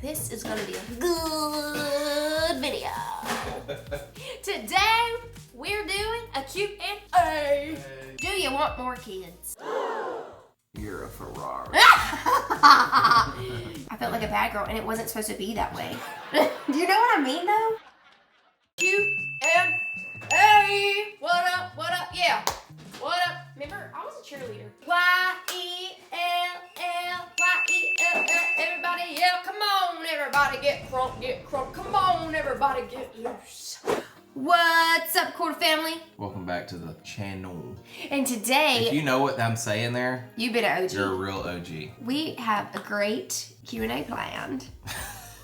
This is gonna be a good video. Today, we're doing a Q&A. Do you want more kids? You're a Ferrari. I felt like a bad girl and it wasn't supposed to be that way. Do you know what I mean though? Q&A. What up, what up, yeah. What up? Remember, I was a cheerleader. Y-E-L-L, Y-E-L-L, everybody yell, come on, everybody get crunk, come on, everybody get loose. What's up, Cordle family? Welcome back to the channel. And today, If you know what I'm saying there, you've been an OG. you're a real OG. We have a great Q&A planned.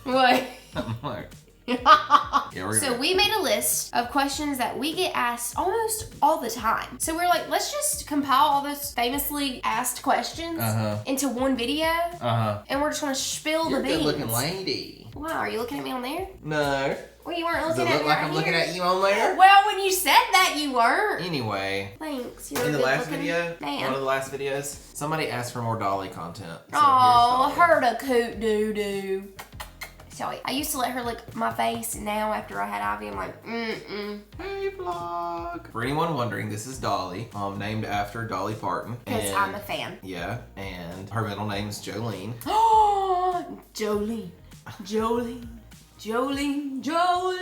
What? I'm like, So we made a list of questions that we get asked almost all the time. So we're like, let's just compile all those famously asked questions into one video. And we're just gonna spill the beans. You're a good looking lady. Wow, are you looking at me on there? No. Well, you weren't Does looking it at look me like right I'm here. looking at you on there? Well, when you said that, you weren't. Anyway, Thanks. You're in a the last good-looking video, man. one of the last videos, somebody asked for more Dolly content. So Oh, here's Dolly. her a coot doo-doo. So I used to let her lick my face, and now after I had Ivy, I'm like, Hey vlog. For anyone wondering, this is Dolly, named after Dolly Parton. because I'm a fan. Yeah, and her middle name is Jolene. Oh, Jolene.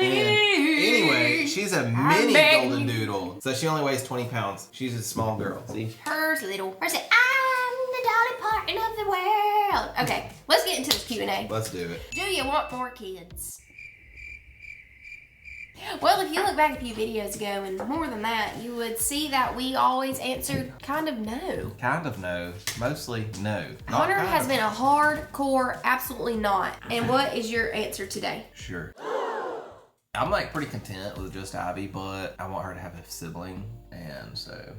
Anyway, she's a mini begging golden you. doodle. So she only weighs 20 pounds. She's a small girl. See? Hers little. Hers said, I'm the Dolly Parton of the world. Okay, let's get into this Q&A. Let's do it. Do you want more kids? Well, if you look back a few videos ago and more than that, you would see that we always answered kind of no. Kind of no. Mostly no. Not Hunter kind has of. been a hardcore absolutely not. And what is your answer today? Sure. I'm like pretty content with just Ivy, but I want her to have a sibling. And so,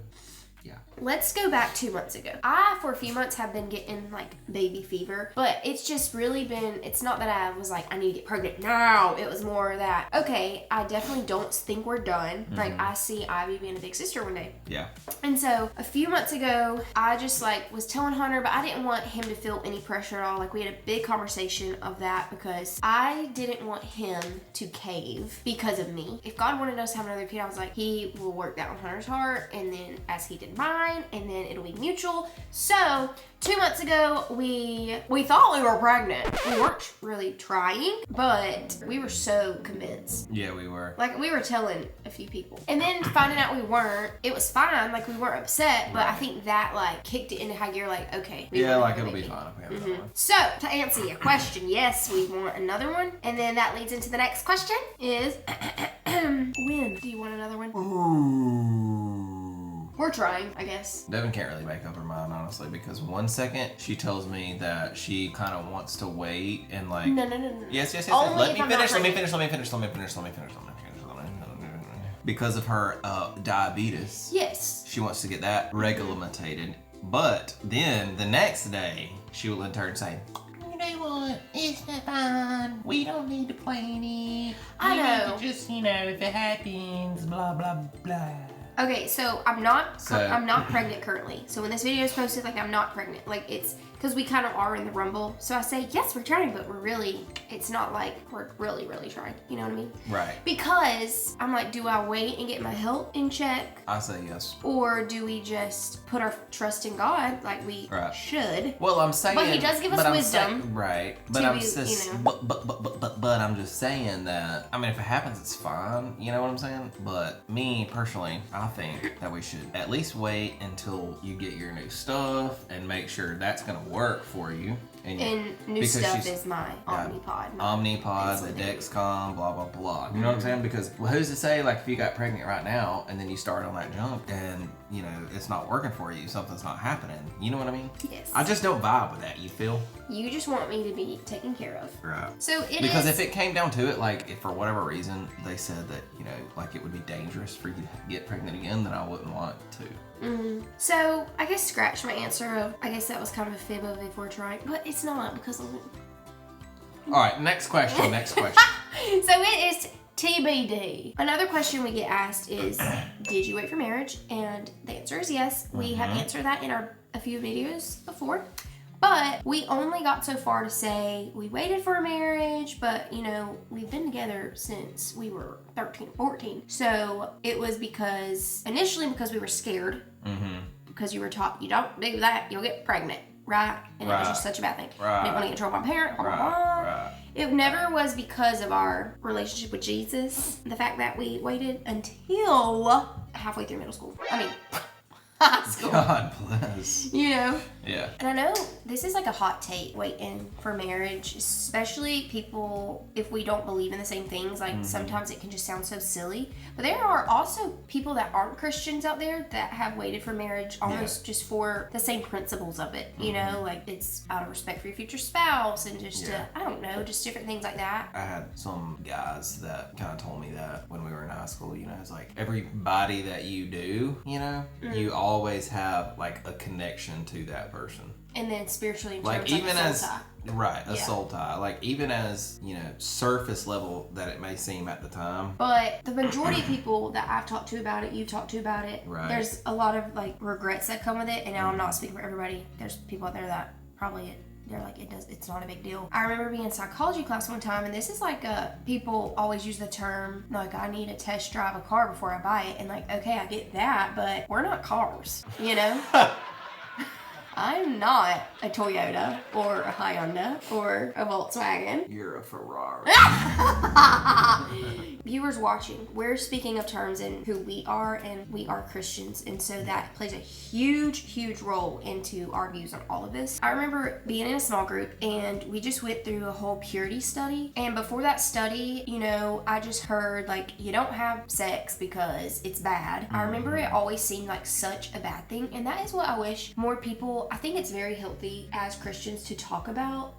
yeah. Let's go back 2 months ago. I, for a few months, have been getting like baby fever, but it's just really been, it's not that I was like, I need to get pregnant now. It was more that, okay, I definitely don't think we're done. Like I see Ivy being a big sister one day. Yeah. And so a few months ago, I just like was telling Hunter, but I didn't want him to feel any pressure at all. Like we had a big conversation of that because I didn't want him to cave because of me. If God wanted us to have another kid, I was like, he will work that on Hunter's heart, and then as he did mine, and then it'll be mutual. So 2 months ago, we thought we were pregnant. We weren't really trying, but we were so convinced. Yeah, we were. Like we were telling a few people. And then finding out we weren't, it was fine. Like we weren't upset, but I think that like kicked it into high gear like, okay. Yeah, like it'll be fine if we have another one. So to answer your question, yes, we want another one. And then that leads into the next question is, when do you want another one? Ooh. We're trying, I guess. Devin can't really make up her mind, honestly, because one second she tells me that she kind of wants to wait and like. No. Yes. Only Let if me I'm not finish. pregnant. Because of her diabetes, Yes. she wants to get that regulated. But then the next day, she will in turn say, "You know what? It's not fine. We don't need to plan it. I know. Just if it happens, blah blah blah." Okay, so I'm not pregnant currently. So when this video is posted, like I'm not pregnant. Like it's because we kind of are in the rumble. So I say, yes, we're trying, but it's not like we're really trying. You know what I mean? Right. Because I'm like, do I wait and get my health in check? I say yes. Or do we just put our trust in God like we should? Well, I'm saying, But he does give us wisdom. Right. But I'm just, but I'm just saying that. I mean, if it happens, it's fine. You know what I'm saying? But me personally, I think that we should at least wait until you get your new stuff and make sure that's gonna work for you. And new stuff is my Omnipod. Omnipod, the Dexcom, blah, blah, blah. You know what I'm saying? Because who's to say, like, if you got pregnant right now and then you start on that junk and, it's not working for you, something's not happening. You know what I mean? Yes. I just don't vibe with that, you feel? You just want me to be taken care of. Right. So Because if it came down to it, like, if for whatever reason they said that, like it would be dangerous for you to get pregnant again, then I wouldn't want to. So I guess scratch my answer of, I guess that was kind of a fib of if we're trying, but it's not because of... All right, next question. So it is TBD. Another question we get asked is, did you wait for marriage? And the answer is yes. We have answered that in a few videos before. But we only got so far to say we waited for a marriage, but you know, we've been together since we were 13 or 14. So it was initially because we were scared. Because you were taught, you don't do that, you'll get pregnant, right? And it was just such a bad thing. I didn't want to get in trouble with my parents, blah, blah, blah. It never was because of our relationship with Jesus, the fact that we waited until halfway through middle school. I mean, high school. God bless. You know? Yeah. And I know this is like a hot take, waiting for marriage, especially people, if we don't believe in the same things, like sometimes it can just sound so silly. But there are also people that aren't Christians out there that have waited for marriage almost just for the same principles of it. You know, like it's out of respect for your future spouse and just, I don't know, just different things like that. I had some guys that kind of told me that when we were in high school, you know, it's like everybody that you do, you know, you always have like a connection to that person. And then spiritually in like terms even like a as soul tie. Right, a soul tie. Like even as, you know, surface level that it may seem at the time. But the majority of people that I've talked to about it, you've talked to about it, right. There's a lot of like regrets that come with it. And now I'm not speaking for everybody. There's people out there that probably they're like, it's not a big deal. I remember being in psychology class one time, and this is like people always use the term, like, I need to test drive a car before I buy it. And like, okay, I get that, but we're not cars, you know? I'm not a Toyota or a Hyundai or a Volkswagen. You're a Ferrari. Viewers watching, we're speaking of terms and who we are, and we are Christians, and so that plays a huge role into our views on all of this. I remember being in a small group, and we just went through a whole purity study, and before that study, you know, I just heard like, you don't have sex because it's bad. I remember it always seemed like such a bad thing, and that is what I wish more people, I think it's very healthy as Christians to talk about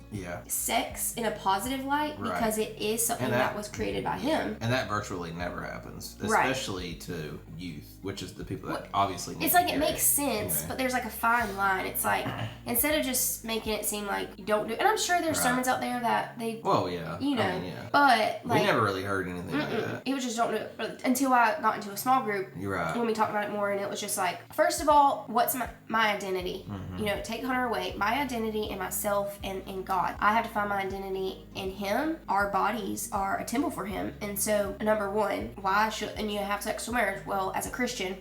sex in a positive light, because it is something that was created by him. And that virtually never happens, especially to youth, which is the people that obviously need it's like it makes sense, but there's like a fine line. It's like, instead of just making it seem like you don't do it, and I'm sure there's sermons out there that they, you know, but like, we never really heard anything like that. It was just don't do it, but until I got into a small group. You're right. When we talked about it more, and it was just like, first of all, what's my identity? You know, take Hunter away. My identity in myself and in God. I have to find my identity in Him. Our bodies are a temple for Him, and so number one, why shouldn't you have sexual marriage? Well, as a Christian,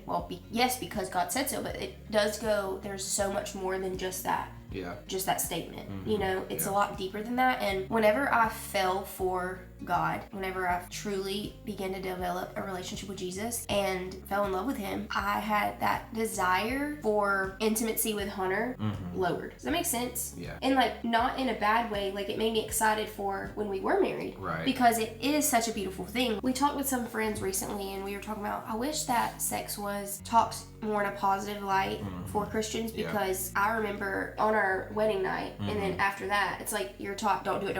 yes, because God said so, but it does go, there's so much more than just that. Yeah. Just that statement. You know, it's a lot deeper than that. And whenever I fell for God, whenever I truly began to develop a relationship with Jesus and fell in love with Him, I had that desire for intimacy with Hunter lowered. Does that make sense? Yeah. And like, not in a bad way. Like, it made me excited for when we were married. Right. Because it is such a beautiful thing. We talked with some friends recently, and we were talking about, I wish that sex was talked more in a positive light for Christians, because I remember on our wedding night, and then after that, it's like you're taught, don't do it,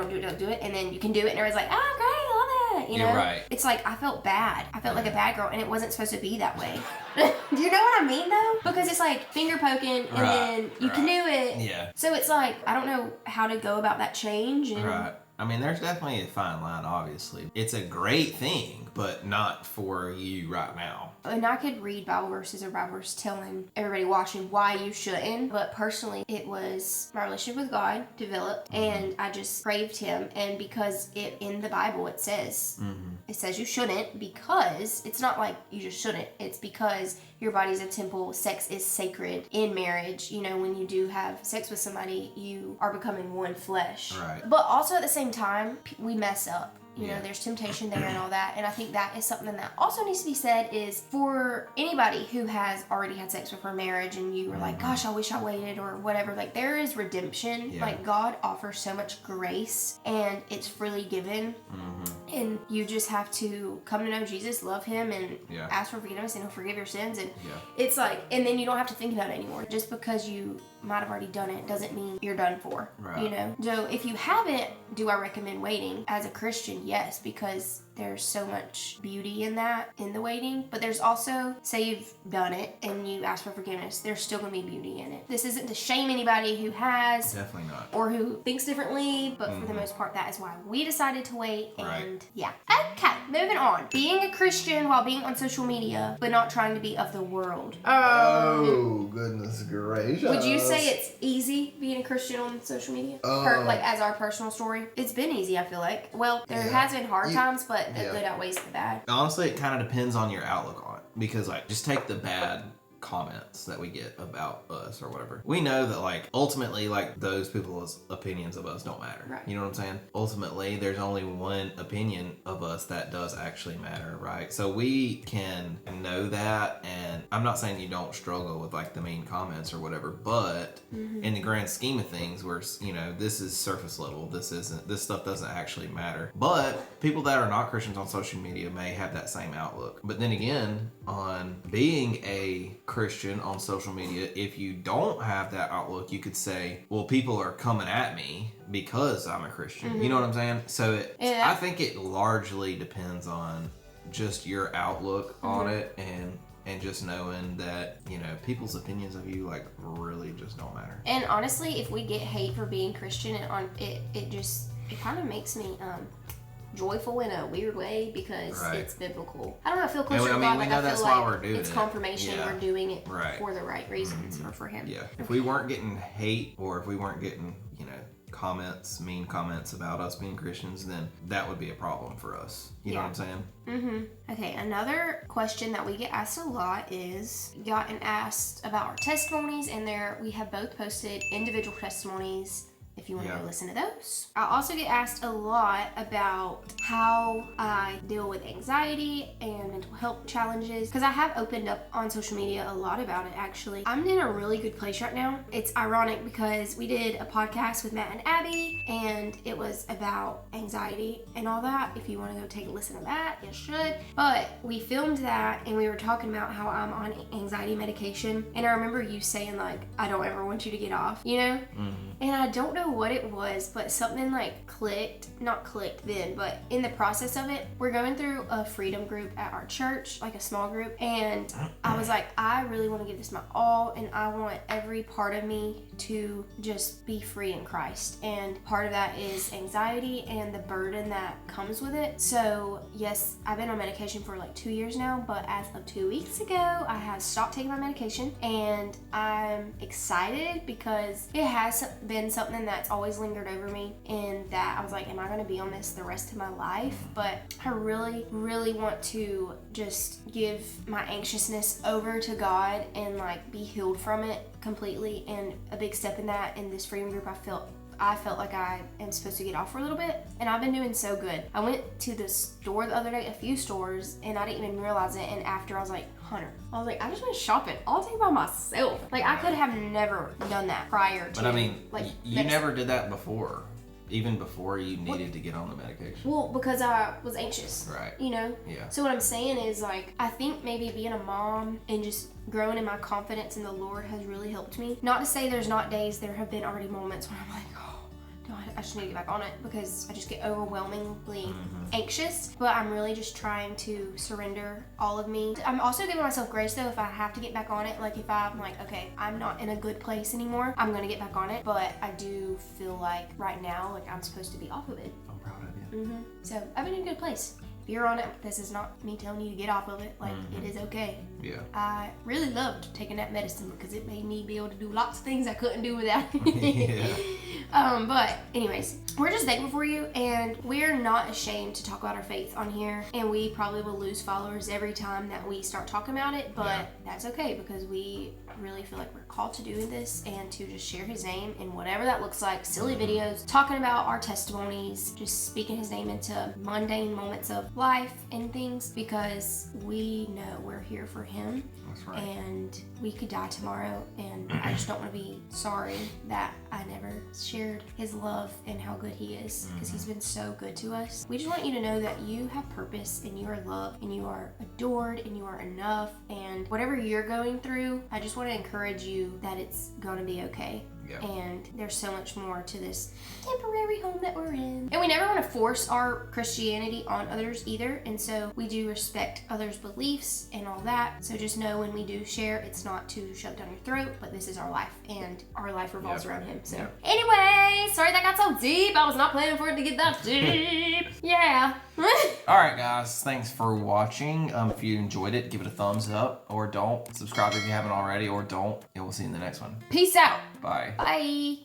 and then you can do it, and everyone's like, oh, great, I love it, you know? Right. It's like, I felt bad. I felt like a bad girl, and it wasn't supposed to be that way. Do you know what I mean, though? Because it's like finger poking, and then you can do it. Yeah. So it's like, I don't know how to go about that change. And right. I mean, there's definitely a fine line, obviously. It's a great thing, but not for you right now. And I could read Bible verses or Bible verses telling everybody watching why you shouldn't, but personally, it was my relationship with God developed, and I just craved Him, and because in the Bible it says you shouldn't, because it's not like you just shouldn't, it's because your body's a temple, sex is sacred in marriage. You know, when you do have sex with somebody, you are becoming one flesh. Right. But also at the same time, we mess up. You know, there's temptation there and all that. And I think that is something that also needs to be said, is for anybody who has already had sex before marriage and you were like, gosh, I wish I waited or whatever. Like, there is redemption. Yeah. Like, God offers so much grace and it's freely given. And you just have to come to know Jesus, love Him, and ask for forgiveness, and He'll forgive your sins. And it's like, and then you don't have to think about it anymore. Just because you might have already done it doesn't mean you're done for. Right. You know? So if you haven't, do I recommend waiting? As a Christian, yes, because there's so much beauty in that, in the waiting. But there's also, say you've done it and you ask for forgiveness, there's still going to be beauty in it. This isn't to shame anybody who has. Definitely not. Or who thinks differently, but for the most part, that is why we decided to wait. And yeah. Okay, moving on. Being a Christian while being on social media, but not trying to be of the world. Oh, goodness gracious. Would you say it's easy being a Christian on social media? Like as our personal story? It's been easy, I feel like. Well, there has been hard times, but the good outweighs the bad. Honestly, it kind of depends on your outlook on it. Because, like, just take the bad comments that we get about us or whatever. We know that, like, ultimately, like, those people's opinions of us don't matter. Right. You know what I'm saying? Ultimately, there's only one opinion of us that does actually matter, right? So we can know that, and I'm not saying you don't struggle with, like, the mean comments or whatever, but in the grand scheme of things, where, you know, this is surface level, this stuff doesn't actually matter. But people that are not Christians on social media may have that same outlook. But then again, on being a Christian on social media, if you don't have that outlook, you could say, well, people are coming at me because I'm a Christian. You know what I'm saying? So I think it largely depends on just your outlook on it, and just knowing that, you know, people's opinions of you, like, really just don't matter. And honestly, if we get hate for being Christian, it kind of makes me joyful in a weird way, because it's biblical. I don't know, I feel closer to God. Like, I feel like it's confirmation we're doing it for the right reasons, or for Him. Yeah. If we weren't getting hate, or if we weren't getting, you know, mean comments about us being Christians, then that would be a problem for us. You know what I'm saying? Okay, another question that we get asked a lot is, gotten asked about our testimonies, and we have both posted individual testimonies if you want to go listen to those. I also get asked a lot about how I deal with anxiety and mental health challenges, because I have opened up on social media a lot about it, actually. I'm in a really good place right now. It's ironic because we did a podcast with Matt and Abby, and it was about anxiety and all that. If you want to go take a listen to that, you should. But we filmed that, and we were talking about how I'm on anxiety medication, and I remember you saying, like, I don't ever want you to get off, you know? And I don't know what it was, but something like not clicked then, but in the process of it, we're going through a freedom group at our church, like a small group, and I was like, I really want to give this my all, and I want every part of me to just be free in Christ. And part of that is anxiety and the burden that comes with it. So yes, I've been on medication for like 2 years now, but as of 2 weeks ago, I have stopped taking my medication, and I'm excited because it has been something that's always lingered over me, and that I was like, am I going to be on this the rest of my life? But I really, really want to just give my anxiousness over to God and, like, be healed from it completely. And a big step in that, in this freedom group, I felt like I am supposed to get off for a little bit, and I've been doing so good. I went to the store the other day, a few stores, and I didn't even realize it, and after I was like, Hunter, I was like, I just went shopping all day by myself. Like, I could have never done that prior to. But I mean, like, you never did that before. Even before you needed to get on the medication. Well, because I was anxious. Right. You know? Yeah. So what I'm saying is, like, I think maybe being a mom and just growing in my confidence in the Lord has really helped me. Not to say there's not days, there have been already moments where I'm like, I just need to get back on it, because I just get overwhelmingly anxious. But I'm really just trying to surrender all of me. I'm also giving myself grace, though, if I have to get back on it. Like, if I'm like, okay, I'm not in a good place anymore, I'm gonna get back on it. But I do feel like right now, like, I'm supposed to be off of it. I'm proud of you. So I've been in a good place. If you're on it, this is not me telling you to get off of it. Like, it is okay. Yeah. I really loved taking that medicine, because it made me be able to do lots of things I couldn't do without it. But anyways, we're just thankful for you, and we're not ashamed to talk about our faith on here, and we probably will lose followers every time that we start talking about it, but that's okay, because we really feel like we're called to do this and to just share His name in whatever that looks like. Silly videos, talking about our testimonies, just speaking His name into mundane moments of life and things, because we know we're here for Him. That's right. And we could die tomorrow, and I just don't want to be sorry that I never shared His love and how good He is, because He's been so good to us. We just want you to know that you have purpose, and you are loved, and you are adored, and you are enough, and whatever you're going through, I just want to encourage you that it's gonna be okay. Yeah. And there's so much more to this temporary home that we're in. And we never want to force our Christianity on others either. And so we do respect others' beliefs and all that. So just know when we do share, it's not to shove down your throat, but this is our life, and our life revolves around Him. So anyways, sorry that got so deep. I was not planning for it to get that deep. Yeah. Alright guys, thanks for watching. If you enjoyed it, give it a thumbs up or don't. Subscribe if you haven't already or don't. And we'll see you in the next one. Peace out. Bye. Bye.